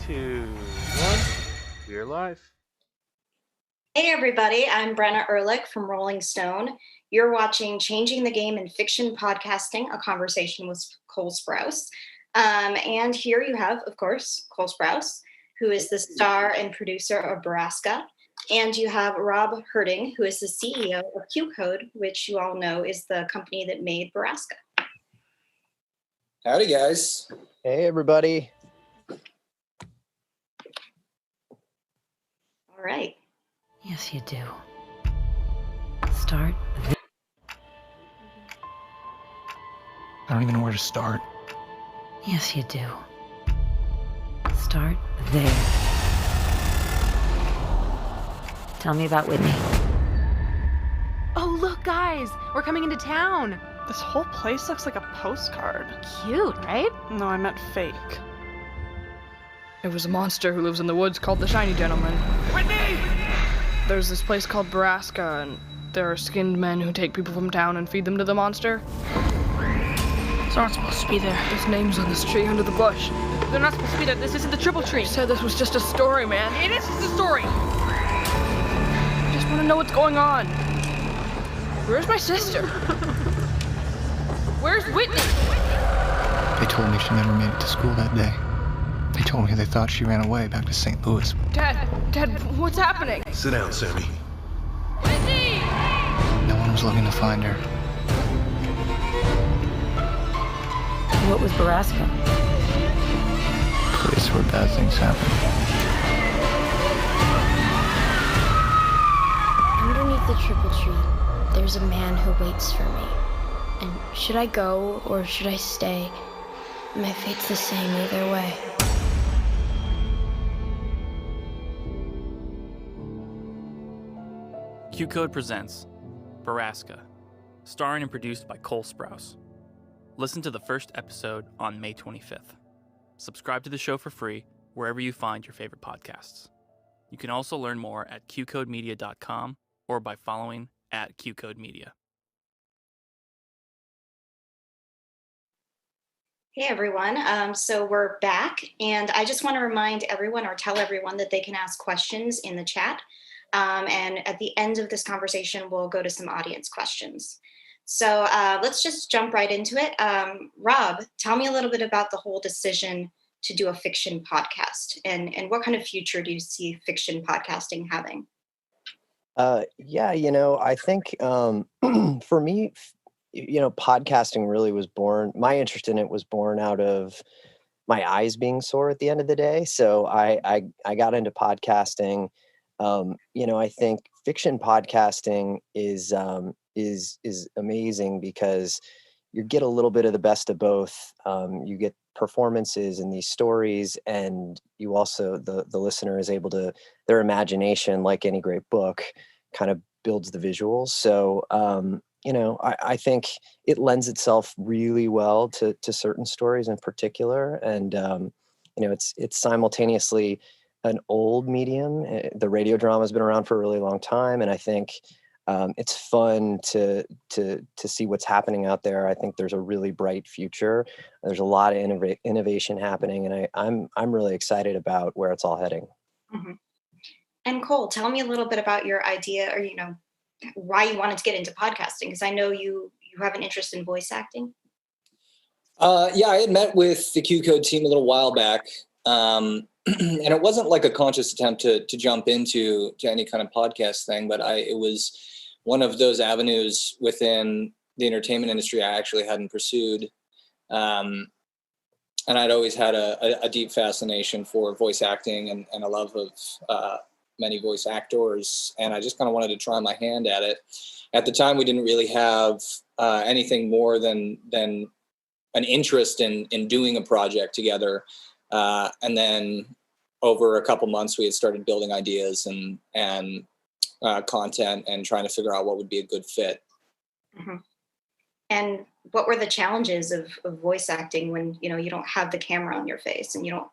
2, 1. We're live. Hey everybody, I'm Brenna Ehrlich from Rolling Stone. You're watching Changing the Game in Fiction Podcasting, a conversation with Cole Sprouse. And here you have, of course, Cole Sprouse, who is the star and producer of Borrasca. And you have Rob Herting, who is the CEO of QCode, which you all know is the company that made Borrasca. Howdy, guys. Hey, everybody. All right. Yes, you do. Start. I don't even know where to start. Yes, you do. Start there. Tell me about Whitney. Oh, look, guys! We're coming into town! This whole place looks like a postcard. Cute, right? No, I meant fake. It was a monster who lives in the woods called the Shiny Gentleman. Whitney! There's this place called Borrasca, and there are skinned men who take people from town and feed them to the monster. They're not supposed to be there. There's names on this tree under the bush. They're not supposed to be there. This isn't the triple tree. You said this was just a story, man. It is just a story! I just want to know what's going on. Where's my sister? Where's Whitney? They told me she never made it to school that day. They told me they thought she ran away back to St. Louis. Dad, what's happening? Sit down, Sammy. Whitney! No one was looking to find her. What was Borrasca? A place where bad things happen. Underneath the triple tree, there's a man who waits for me. And should I go or should I stay? My fate's the same either way. QCode presents Borrasca, starring and produced by Cole Sprouse. Listen to the first episode on May 25th. Subscribe to the show for free wherever you find your favorite podcasts. You can also learn more at qcodemedia.com or by following @QCodeMedia. Hey everyone, so we're back, and I just want to remind everyone or tell everyone that they can ask questions in the chat. And at the end of this conversation, we'll go to some audience questions. So let's just jump right into it. Rob, tell me a little bit about the whole decision to do a fiction podcast, and what kind of future do you see fiction podcasting having? I think for me, podcasting really was born, my interest in it was born out of my eyes being sore at the end of the day. So I got into podcasting. I think fiction podcasting is amazing because you get a little bit of the best of both. You get performances in these stories, and you also, the listener is able to, their imagination, like any great book, kind of builds the visuals. So, I think it lends itself really well to certain stories in particular. And, it's simultaneously an old medium. The radio drama has been around for a really long time. And I think it's fun to see what's happening out there. I think there's a really bright future. There's a lot of innovation happening. And I'm really excited about where it's all heading. Mm-hmm. And Cole, tell me a little bit about your idea, or, why you wanted to get into podcasting, because I know you have an interest in voice acting. I had met with the QCode team a little while back, and it wasn't like a conscious attempt to jump into any kind of podcast thing, but it was one of those avenues within the entertainment industry I actually hadn't pursued. And I'd always had a deep fascination for voice acting and a love of many voice actors, and I just kind of wanted to try my hand at it. At the time, we didn't really have anything more than an interest in doing a project together. And then over a couple months, we had started building ideas and content and trying to figure out what would be a good fit. Mm-hmm. And what were the challenges of voice acting when, you don't have the camera on your face and you don't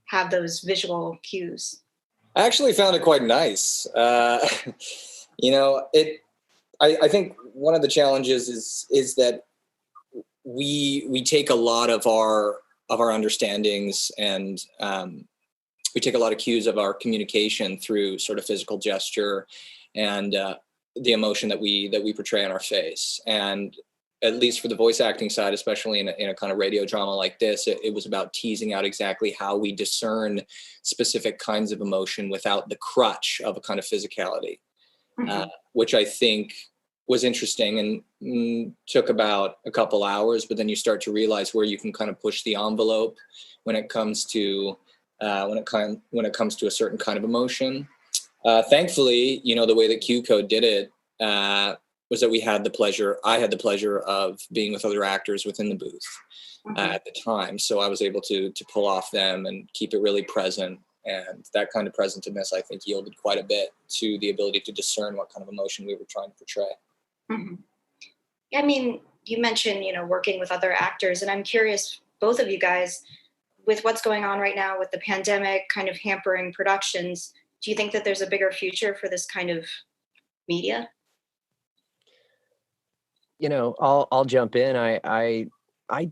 have those visual cues? I actually found it quite nice. I think one of the challenges is that we take a lot of our understandings and we take a lot of cues of our communication through sort of physical gesture and the emotion that we portray on our face. And at least for the voice acting side, especially in a kind of radio drama like this, it was about teasing out exactly how we discern specific kinds of emotion without the crutch of a kind of physicality, which I think was interesting and took about a couple hours. But then you start to realize where you can kind of push the envelope when it comes to when it comes to a certain kind of emotion. Thankfully, the way that QCode did it was that I had the pleasure of being with other actors within the booth at the time. So I was able to pull off them and keep it really present. And that kind of presentiveness, I think, yielded quite a bit to the ability to discern what kind of emotion we were trying to portray. I mean, you mentioned, working with other actors, and I'm curious, both of you guys, with what's going on right now with the pandemic kind of hampering productions, do you think that there's a bigger future for this kind of media? I'll jump in. I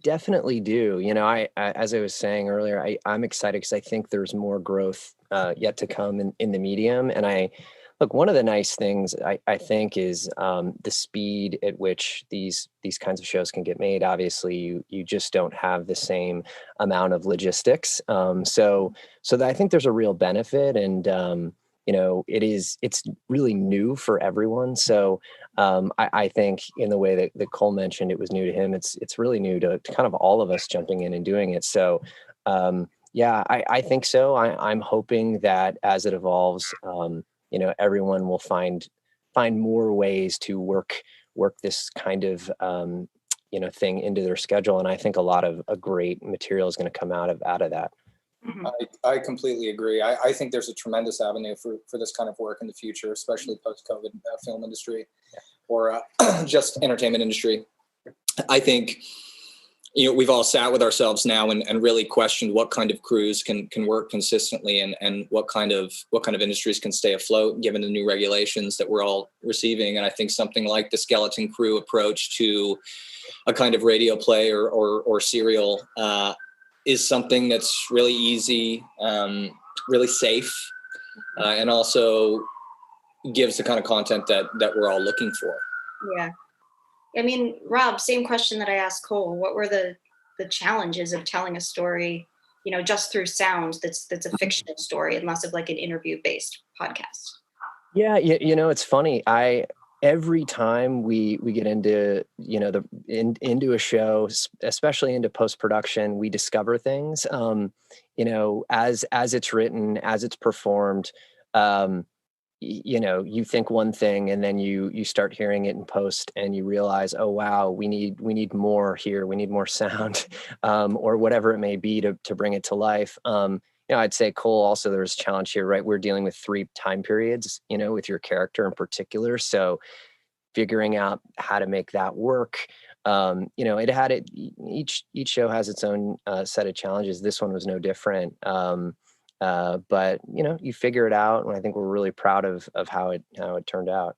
definitely do. I as I was saying earlier, I'm excited because I think there's more growth yet to come in the medium. And look, one of the nice things I think is the speed at which these kinds of shows can get made. Obviously, you just don't have the same amount of logistics. So that I think there's a real benefit, and it's really new for everyone. So I think in the way that Cole mentioned, it was new to him. It's really new to kind of all of us jumping in and doing it. So I think so. I'm hoping that as it evolves, everyone will find more ways to work this kind of thing into their schedule. And I think a lot of a great material is going to come out of that. I completely agree. I think there's a tremendous avenue for this kind of work in the future, especially post-COVID film industry or just entertainment industry. I think, we've all sat with ourselves now and really questioned what kind of crews can work consistently and what kind of industries can stay afloat given the new regulations that we're all receiving. And I think something like the skeleton crew approach to a kind of radio play or serial is something that's really easy, really safe, and also gives the kind of content that we're all looking for. Yeah. I mean, Rob, same question that I asked Cole. What were the challenges of telling a story, just through sound that's a fictional story and less of like an interview-based podcast? Yeah, it's funny. Every time we get into into a show, especially into post-production, we discover things. As it's written, as it's performed, you think one thing and then you start hearing it in post and you realize, oh wow, we need more here. We need more sound, or whatever it may be to bring it to life. I'd say, Cole, also there's a challenge here, right? We're dealing with 3 time periods, with your character in particular. So figuring out how to make that work, each show has its own set of challenges. This one was no different. But you figure it out, and I think we're really proud of how it turned out.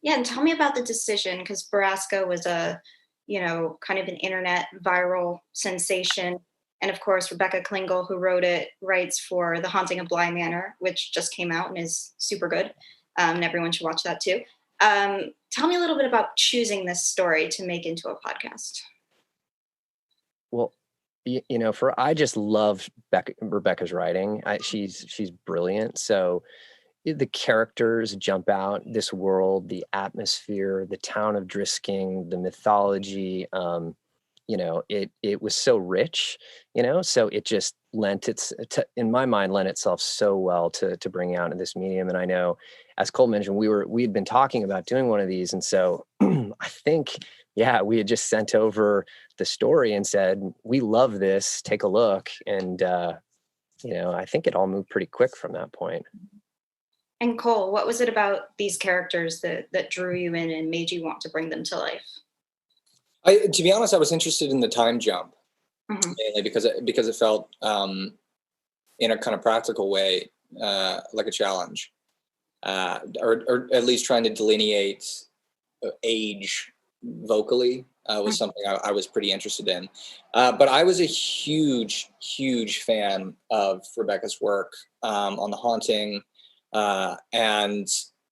Yeah, and tell me about the decision, because Borrasca was a kind of an internet viral sensation. And of course, Rebecca Klingel, who wrote it, writes for The Haunting of Bly Manor, which just came out and is super good. And everyone should watch that too. Tell me a little bit about choosing this story to make into a podcast. Well, I just love Rebecca's writing. She's brilliant. So the characters jump out, this world, the atmosphere, the town of Drisking, the mythology, it was so rich, so it just in my mind, lent itself so well to bring out in this medium. And I know, as Cole mentioned, we had been talking about doing one of these. And so I think, we had just sent over the story and said, we love this, take a look. And, I think it all moved pretty quick from that point. And Cole, what was it about these characters that drew you in and made you want to bring them to life? To be honest, I was interested in the time jump, mainly because it felt, in a kind of practical way, like a challenge, or at least trying to delineate age vocally was something I was pretty interested in. But I was a huge fan of Rebecca's work on The Haunting, and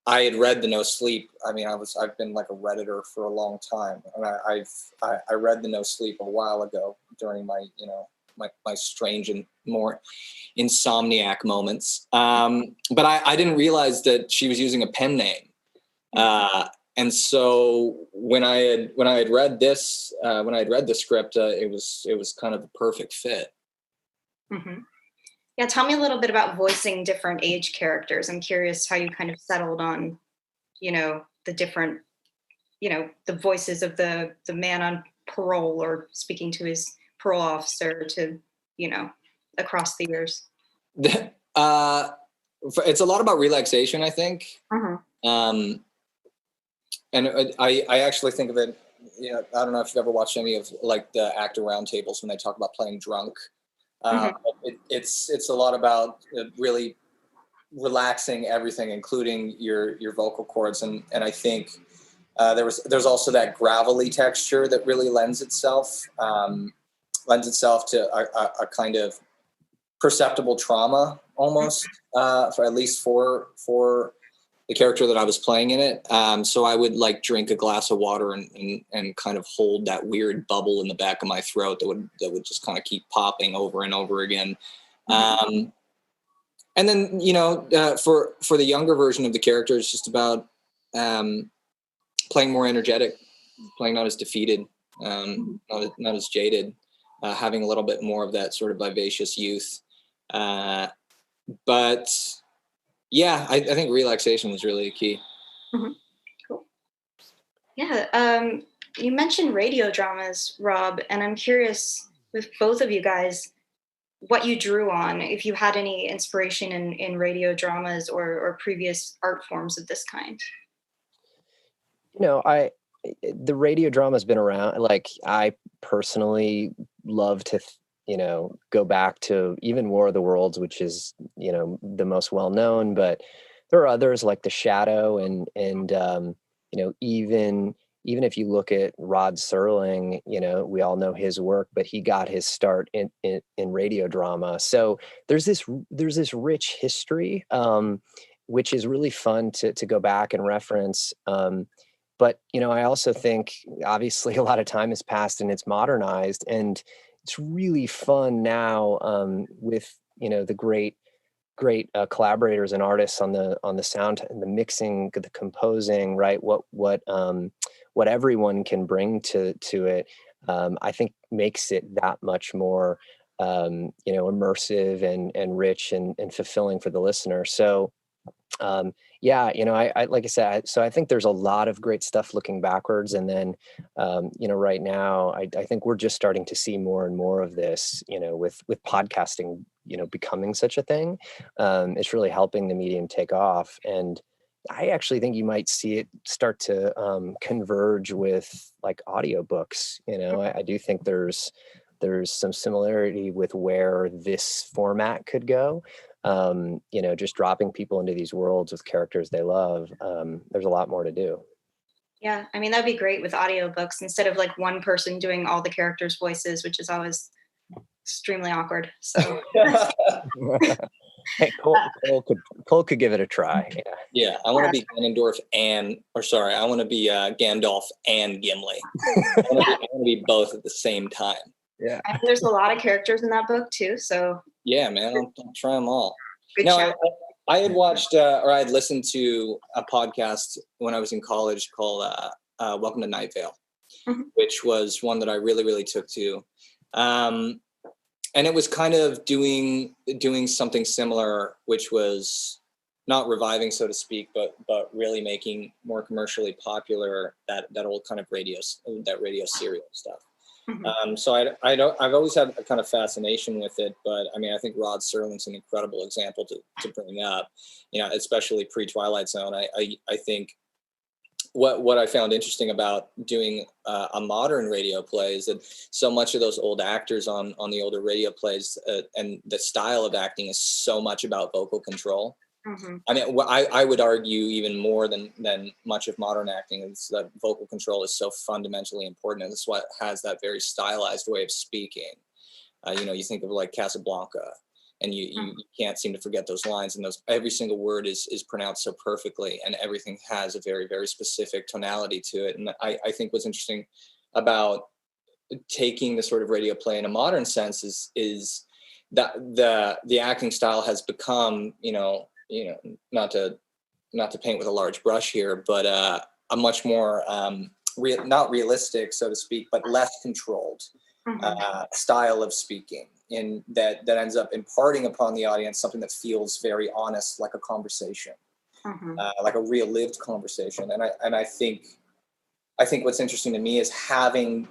I had read The No Sleep. I mean, I've been like a Redditor for a long time, and I read The No Sleep a while ago during my my strange and more insomniac moments. But I didn't realize that she was using a pen name. And so when I had read this, when I had read the script, it was kind of the perfect fit. Mm-hmm. Yeah, tell me a little bit about voicing different age characters. I'm curious how you kind of settled on, the different, the voices of the man on parole or speaking to his parole officer to, across the years. It's a lot about relaxation, I think. Mm-hmm. And I actually think of it, I don't know if you've ever watched any of like the actor roundtables when they talk about playing drunk. It's a lot about really relaxing everything, including your vocal cords, and I think there's also that gravelly texture that really lends itself to a kind of perceptible trauma almost, for at least for the character that I was playing in it. So I would like drink a glass of water and kind of hold that weird bubble in the back of my throat that would just kind of keep popping over and over again. And then, for the younger version of the character, it's just about playing more energetic, playing not as defeated, not as jaded, having a little bit more of that sort of vivacious youth. But yeah, I think relaxation was really a key. Mm-hmm. Cool. Yeah. You mentioned radio dramas, Rob, and I'm curious with both of you guys, what you drew on, if you had any inspiration in radio dramas or previous art forms of this kind. The radio drama has been around. Like, I personally love to go back to even War of the Worlds, which is, the most well-known, but there are others like The Shadow and even if you look at Rod Serling, we all know his work, but he got his start in radio drama. So there's this rich history, which is really fun to go back and reference. But, I also think obviously a lot of time has passed and it's modernized, and it's really fun now with the great collaborators and artists on the sound and the mixing, the composing, right? What everyone can bring to it, I think makes it that much more immersive and rich and fulfilling for the listener. So I like I said, so I think there's a lot of great stuff looking backwards, and then right now I think we're just starting to see more and more of this, with podcasting becoming such a thing. It's really helping the medium take off, and I actually think you might see it start to converge with like audiobooks. I do think there's some similarity with where this format could go. Just dropping people into these worlds with characters they love. There's a lot more to do. Yeah, I mean, that'd be great with audiobooks instead of like one person doing all the characters' voices, which is always extremely awkward. So hey, Cole could give it a try. Yeah, I want to be Ganondorf I want to be Gandalf and Gimli. I want to be both at the same time. Yeah, and there's a lot of characters in that book too. So yeah, man, I'll try them all. Good no, job. I had watched or I had listened to a podcast when I was in college called Welcome to Night Vale, which was one that I really, really took to. And it was kind of doing something similar, which was not reviving, so to speak, but really making more commercially popular that old kind of radio serial stuff. So I've always had a kind of fascination with it, but I mean, I think Rod Serling's an incredible example to bring up, especially pre-Twilight Zone. I think what I found interesting about doing a modern radio play is that so much of those old actors on the older radio plays and the style of acting is so much about vocal control. I mean, I would argue even more than much of modern acting is that vocal control is so fundamentally important, and it's what has that very stylized way of speaking. You think of like Casablanca, and you can't seem to forget those lines, and every single word is pronounced so perfectly, and everything has a very, very specific tonality to it. And I think what's interesting about taking the sort of radio play in a modern sense is that the acting style has become, not to paint with a large brush here, but a much more not realistic, so to speak, but less controlled style of speaking, in that ends up imparting upon the audience something that feels very honest, like a conversation, like a real lived conversation. And I think what's interesting to me is having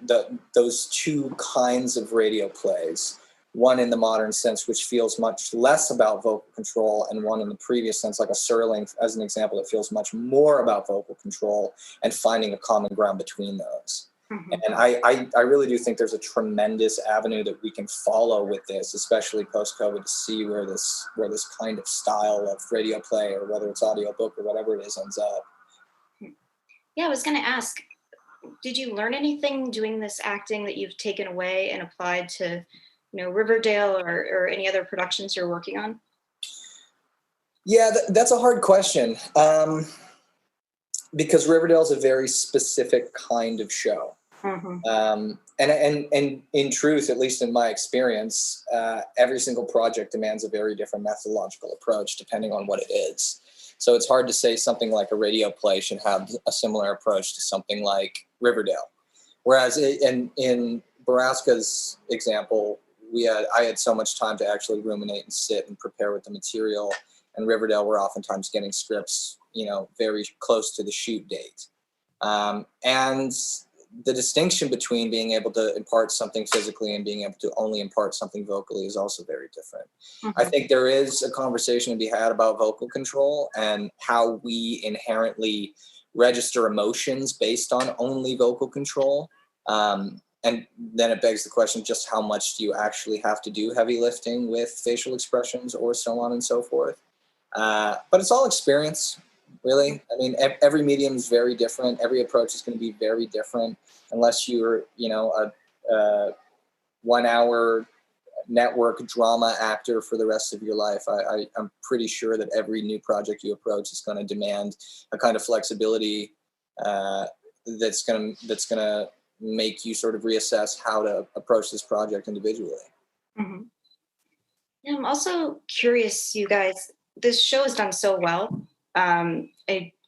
those two kinds of radio plays, one in the modern sense, which feels much less about vocal control, and one in the previous sense, like a Serling, as an example, that feels much more about vocal control, and finding a common ground between those. And I really do think there's a tremendous avenue that we can follow with this, especially post-COVID, to see where this kind of style of radio play, or whether it's audiobook or whatever it is, ends up. Yeah, I was going to ask, did you learn anything doing this acting that you've taken away and applied to, Riverdale or any other productions you're working on? Yeah, that's a hard question, because Riverdale is a very specific kind of show. And in truth, at least in my experience, every single project demands a very different methodological approach depending on what it is. So it's hard to say something like a radio play should have a similar approach to something like Riverdale. Whereas in Borrasca's example, I had so much time to actually ruminate and sit and prepare with the material. And Riverdale, we're oftentimes getting scripts, very close to the shoot date. And the distinction between being able to impart something physically and being able to only impart something vocally is also very different. I think there is a conversation to be had about vocal control and how we inherently register emotions based on only vocal control. And then it begs the question, just how much do you actually have to do heavy lifting with facial expressions, or so on and so forth. But it's all experience, really. I mean, every medium is very different. Every approach is going to be very different, unless you're, a 1 hour network drama actor for the rest of your life. I'm pretty sure that every new project you approach is going to demand a kind of flexibility that's going to make you sort of reassess how to approach this project individually. Yeah, I'm also curious, you guys, this show has done so well. I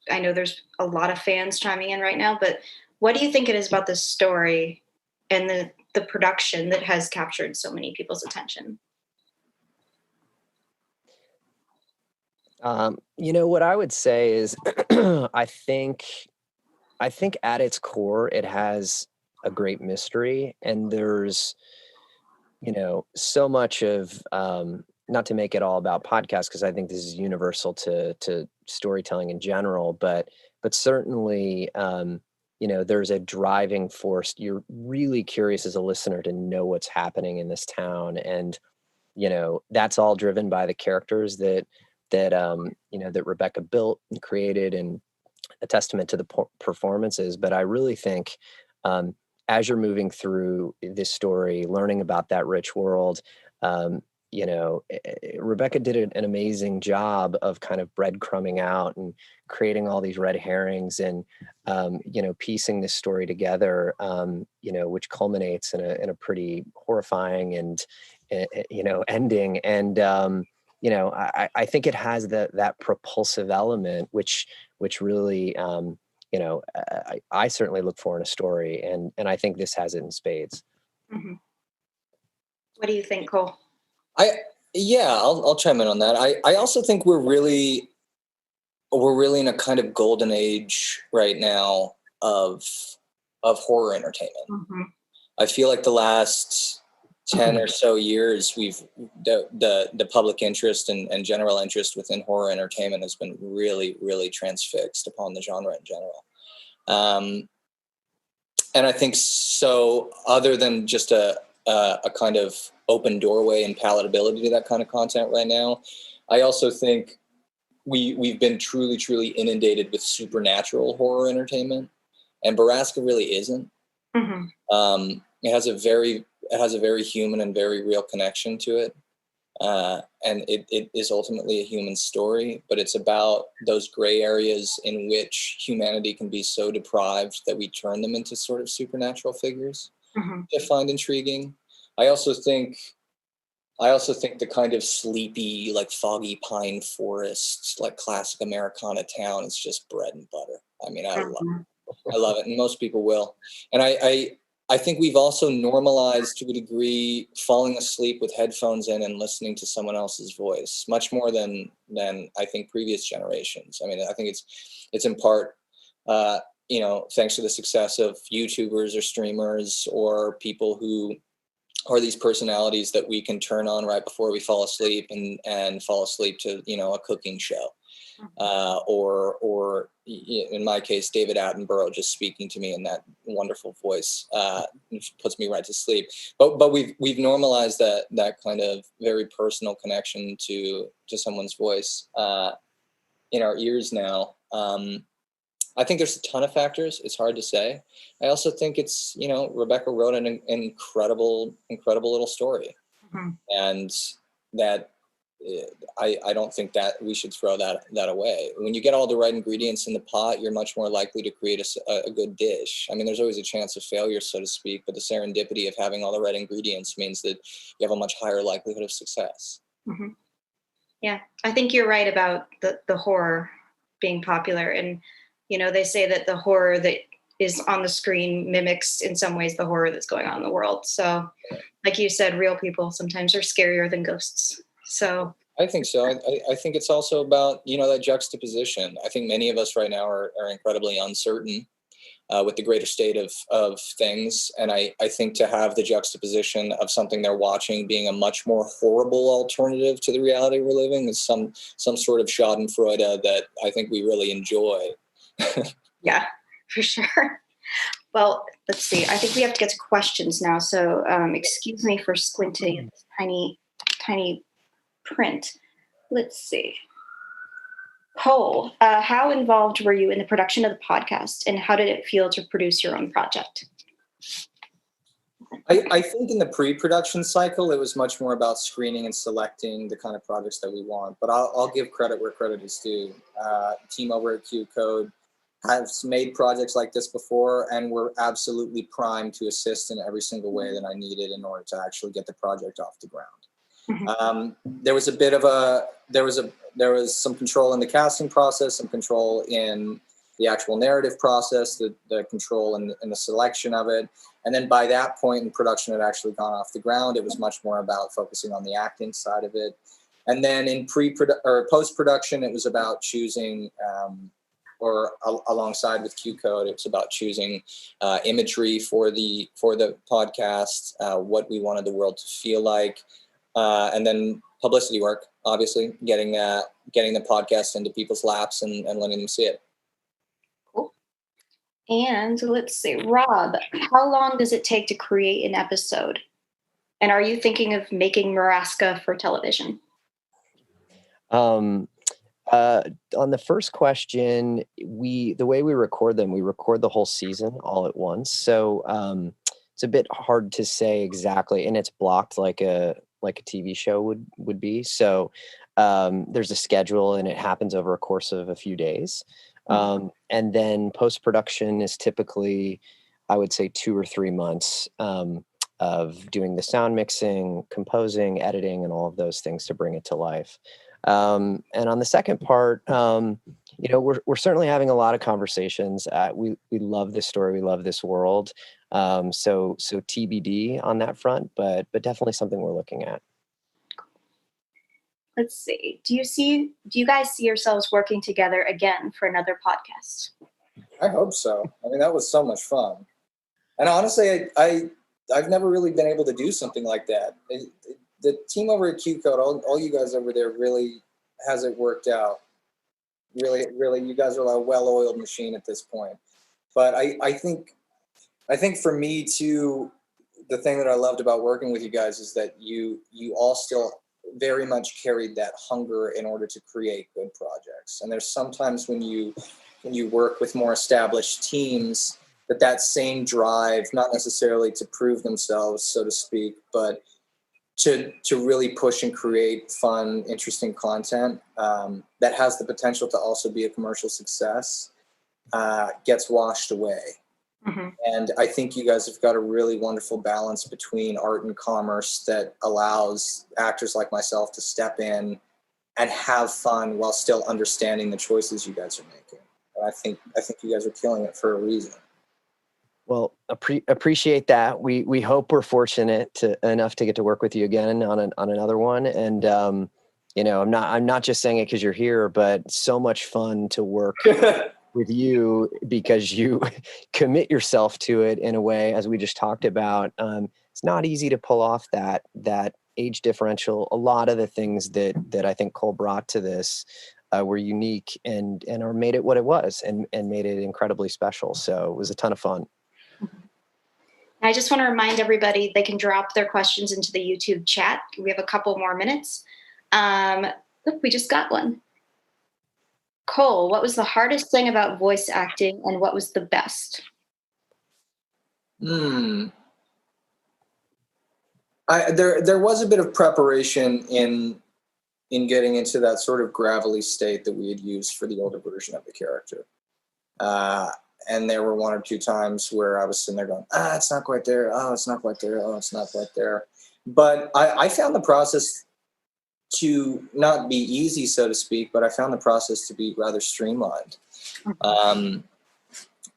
know there's a lot of fans chiming in right now, but what do you think it is about this story and the production that has captured so many people's attention? What I would say is I think at its core, it has a great mystery, and there's, so much of, not to make it all about podcasts, because I think this is universal to storytelling in general, but certainly, there's a driving force. You're really curious as a listener to know what's happening in this town. And, that's all driven by the characters that Rebecca built and created, and a testament to the performances. But I really think, as you're moving through this story, learning about that rich world, Rebecca did an amazing job of kind of breadcrumbing out and creating all these red herrings, and piecing this story together, which culminates in a pretty horrifying and ending. And I think it has that propulsive element, which really I certainly look for in a story, and I think this has it in spades. What do you think, Cole? I'll chime in on that. I also think we're really in a kind of golden age right now of horror entertainment. I feel like the last 10 or so years, the public interest and general interest within horror entertainment has been really, really transfixed upon the genre in general. And I think so, other than just a kind of open doorway and palatability to that kind of content right now, I also think we've been truly inundated with supernatural horror entertainment, and Borrasca really isn't. Mm-hmm. It has a very human and very real connection to it. And it is ultimately a human story, but it's about those gray areas in which humanity can be so deprived that we turn them into sort of supernatural figures, which I find intriguing. I also think the kind of sleepy, like foggy pine forest, like classic Americana town is just bread and butter. I mean, I love it, and most people will. And I think we've also normalized to a degree falling asleep with headphones in and listening to someone else's voice, much more than I think previous generations. I mean, I think it's in part, thanks to the success of YouTubers or streamers or people who are these personalities that we can turn on right before we fall asleep and fall asleep to, a cooking show. Or in my case, David Attenborough just speaking to me in that wonderful voice, which puts me right to sleep. But we've normalized that kind of very personal connection to someone's voice in our ears now. I think there's a ton of factors. It's hard to say. I also think it's, Rebecca wrote an incredible little story, and that. I don't think that we should throw that away. When you get all the right ingredients in the pot, you're much more likely to create a good dish. I mean, there's always a chance of failure, so to speak, but the serendipity of having all the right ingredients means that you have a much higher likelihood of success. Mm-hmm. Yeah, I think you're right about the horror being popular. And, they say that the horror that is on the screen mimics in some ways the horror that's going on in the world. So like you said, real people sometimes are scarier than ghosts. So I think so. I think it's also about, that juxtaposition. I think many of us right now are incredibly uncertain with the greater state of things. And I think to have the juxtaposition of something they're watching being a much more horrible alternative to the reality we're living is some sort of schadenfreude that I think we really enjoy. Yeah, for sure. Well, let's see. I think we have to get to questions now. So excuse me for squinting at this tiny print. Let's see. Cole, how involved were you in the production of the podcast, and how did it feel to produce your own project? I think in the pre-production cycle, it was much more about screening and selecting the kind of projects that we want. But I'll give credit where credit is due. Team over at QCode has made projects like this before, and were absolutely primed to assist in every single way that I needed in order to actually get the project off the ground. There was some control in the casting process, some control in the actual narrative process, the control in the selection of it. And then by that point in production had actually gone off the ground. It was much more about focusing on the acting side of it. And then in post-production, it was about choosing, alongside with QCode, it was about choosing imagery for the podcast, what we wanted the world to feel like. And then publicity work, obviously, getting the podcast into people's laps and letting them see it. Cool. And let's see, Rob, how long does it take to create an episode? And are you thinking of making Borrasca for television? On the first question, the way we record them, we record the whole season all at once. So it's a bit hard to say exactly, and it's blocked like a TV show would be. So there's a schedule, and it happens over a course of a few days. And then post-production is typically, I would say, 2 or 3 months of doing the sound mixing, composing, editing, and all of those things to bring it to life. And on the second part, we're certainly having a lot of conversations. We love this story. We love this world. So TBD on that front, but definitely something we're looking at. Let's see. Do you guys see yourselves working together again for another podcast? I hope so. I mean, that was so much fun. And honestly, I've never really been able to do something like that. The team over at QCode, all you guys over there really has it worked out. Really, you guys are a well-oiled machine at this point. But I think for me too, the thing that I loved about working with you guys is that you all still very much carried that hunger in order to create good projects. And there's sometimes when you work with more established teams, that same drive, not necessarily to prove themselves, so to speak, but to really push and create fun, interesting content that has the potential to also be a commercial success, gets washed away. Mm-hmm. And I think you guys have got a really wonderful balance between art and commerce that allows actors like myself to step in and have fun while still understanding the choices you guys are making. And I think you guys are killing it for a reason. Well, appreciate that. We hope we're fortunate enough to get to work with you again on another one. And I'm not just saying it because you're here, but so much fun to work with you because you commit yourself to it in a way, as we just talked about. It's not easy to pull off that age differential. A lot of the things that I think Cole brought to this were unique and or made it what it was and made it incredibly special. So it was a ton of fun. I just want to remind everybody they can drop their questions into the YouTube chat. We have a couple more minutes. Look, we just got one. Cole, what was the hardest thing about voice acting and what was the best? There was a bit of preparation in getting into that sort of gravelly state that we had used for the older version of the character. And there were one or two times where I was sitting there going, it's not quite there. Oh, it's not quite there. Oh, it's not quite there. But I found the process to not be easy, so to speak, but I found the process to be rather streamlined. And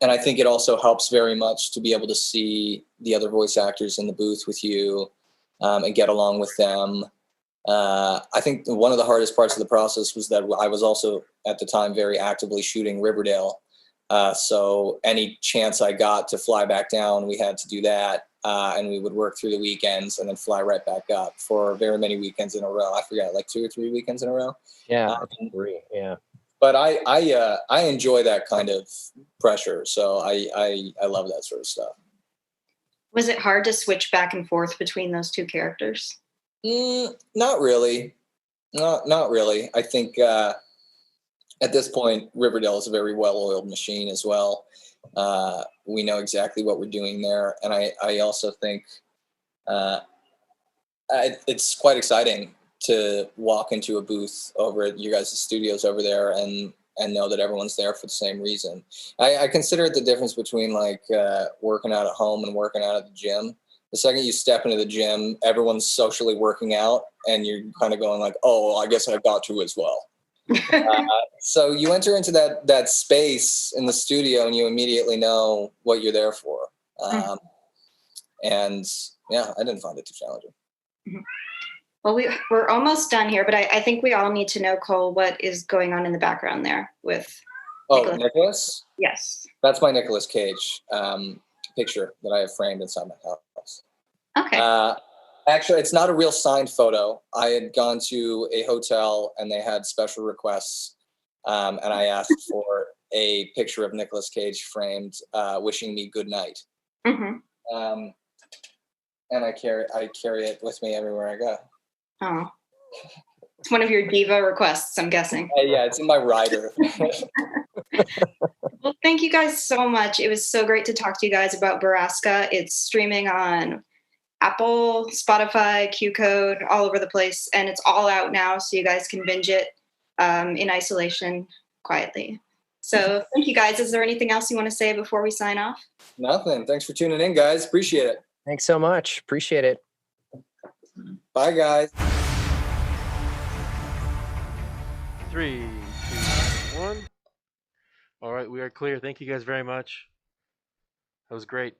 I think it also helps very much to be able to see the other voice actors in the booth with you and get along with them. I think one of the hardest parts of the process was that I was also at the time very actively shooting Riverdale. So any chance I got to fly back down, we had to do that. And we would work through the weekends and then fly right back up for very many weekends in a row. I forgot, like 2 or 3 weekends in a row. Yeah, I think 3. Yeah. But I enjoy that kind of pressure. So I love that sort of stuff. Was it hard to switch back and forth between those two characters? Not really. Not really. I think at this point, Riverdale is a very well-oiled machine as well. We know exactly what we're doing there. And I also think it's quite exciting to walk into a booth over at you guys' studios over there and know that everyone's there for the same reason. I consider it the difference between like working out at home and working out at the gym. The second you step into the gym, everyone's socially working out and you're kind of going like, oh, I guess I got to as well. So you enter into that space in the studio and you immediately know what you're there for. And yeah, I didn't find it too challenging. Mm-hmm. Well, we're almost done here, but I think we all need to know, Cole, what is going on in the background there with Nicholas? Yes. That's my Nicolas Cage picture that I have framed inside my house. Okay. Actually, it's not a real signed photo. I had gone to a hotel and they had special requests. And I asked for a picture of Nicolas Cage framed, wishing me good night. Mm-hmm. And I carry it with me everywhere I go. Oh, it's one of your diva requests, I'm guessing. Yeah, it's in my rider. Well, thank you guys so much. It was so great to talk to you guys about Borrasca. It's streaming on Apple, Spotify, QCode, all over the place. And it's all out now, so you guys can binge it in isolation quietly. So thank you guys. Is there anything else you want to say before we sign off? Nothing. Thanks for tuning in, guys. Appreciate it. Thanks so much. Appreciate it. Bye, guys. 3, 2, 1. All right, we are clear. Thank you guys very much. That was great.